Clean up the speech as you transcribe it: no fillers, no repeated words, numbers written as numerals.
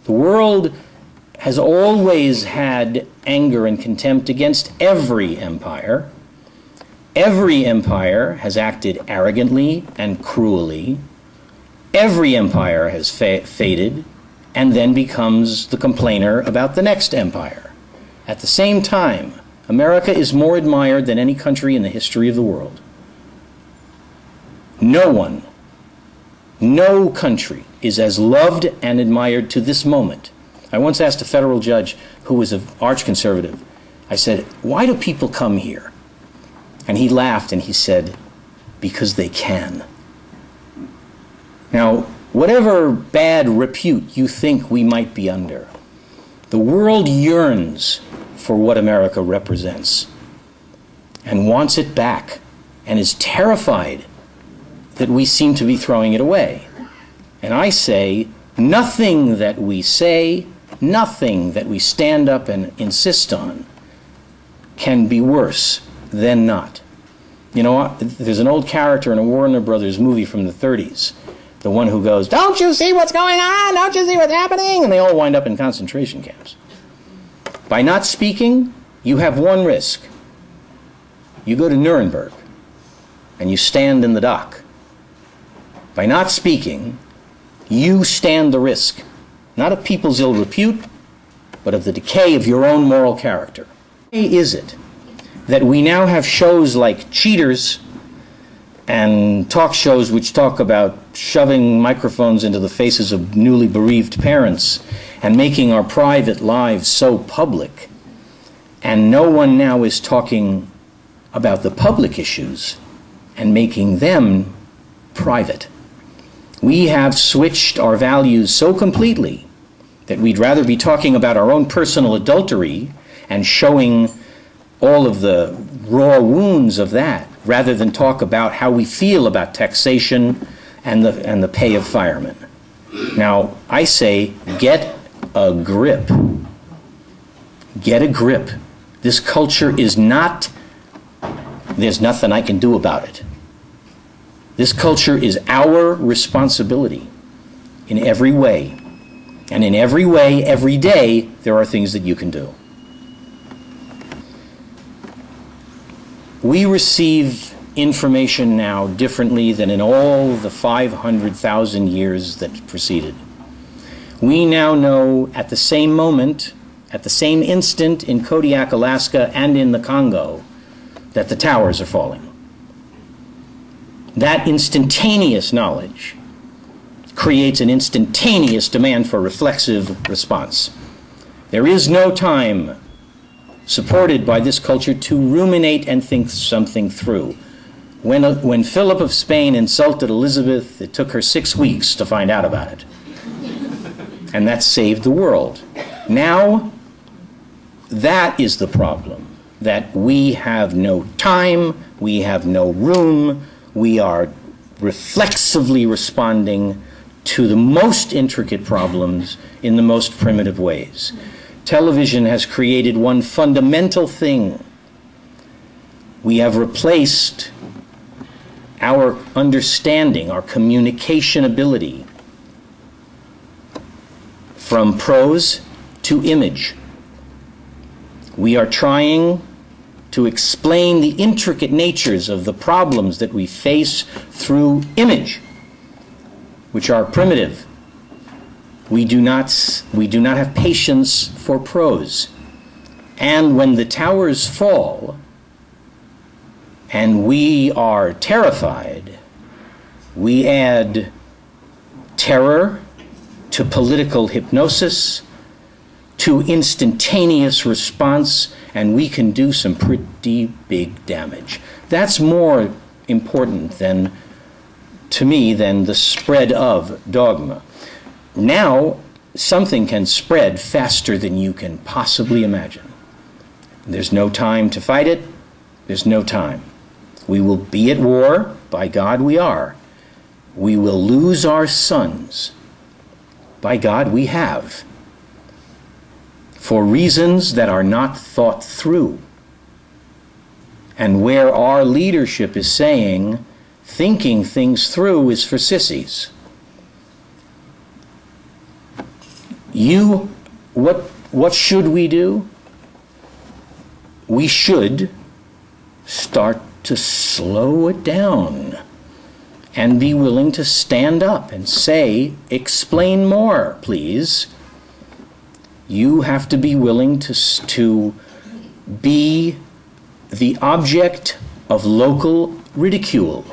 The world has always had anger and contempt against every empire. Every empire has acted arrogantly and cruelly. Every empire has faded and then becomes the complainer about the next empire. At the same time, America is more admired than any country in the history of the world. No one, no country is as loved and admired to this moment. I once asked a federal judge who was an arch-conservative, I said, why do people come here? And he laughed and he said, because they can. Now, whatever bad repute you think we might be under, the world yearns for what America represents and wants it back and is terrified that we seem to be throwing it away. And I say, nothing that we say, nothing that we stand up and insist on can be worse than not. You know, there's an old character in a Warner Brothers movie from the 30s, the one who goes, don't you see what's going on? Don't you see what's happening? And they all wind up in concentration camps. By not speaking, you have one risk. You go to Nuremberg and you stand in the dock. By not speaking, you stand the risk, not of people's ill repute, but of the decay of your own moral character. Why is it that we now have shows like Cheaters and talk shows which talk about shoving microphones into the faces of newly bereaved parents and making our private lives so public, and no one now is talking about the public issues and making them private? We have switched our values so completely that we'd rather be talking about our own personal adultery and showing all of the raw wounds of that, rather than talk about how we feel about taxation and the pay of firemen. Now, I say, get a grip. Get a grip. This culture is not, there's nothing I can do about it. This culture is our responsibility in every way. And in every way, every day, there are things that you can do. We receive information now differently than in all the 500,000 years that preceded. We now know at the same moment, at the same instant in Kodiak, Alaska, and in the Congo, that the towers are falling. That instantaneous knowledge creates an instantaneous demand for reflexive response. There is no time supported by this culture to ruminate and think something through. When Philip of Spain insulted Elizabeth, it took her 6 weeks to find out about it. And that saved the world. Now, that is the problem, that we have no time, we have no room, we are reflexively responding to the most intricate problems in the most primitive ways. Television has created one fundamental thing. We have replaced our understanding, our communication ability, from prose to image. We are trying to explain the intricate natures of the problems that we face through image, which are primitive. We do not have patience for prose. And when the towers fall and we are terrified, we add terror to political hypnosis, to instantaneous response, and we can do some pretty big damage. That's more important than, to me, than the spread of dogma. Now, something can spread faster than you can possibly imagine. There's no time to fight it. There's no time. We will be at war. By God, we are. We will lose our sons. By God, we have. For reasons that are not thought through. And where our leadership is saying, thinking things through is for sissies. What should we do? We should start to slow it down and be willing to stand up and say, explain more, please. You have to be willing to be the object of local ridicule.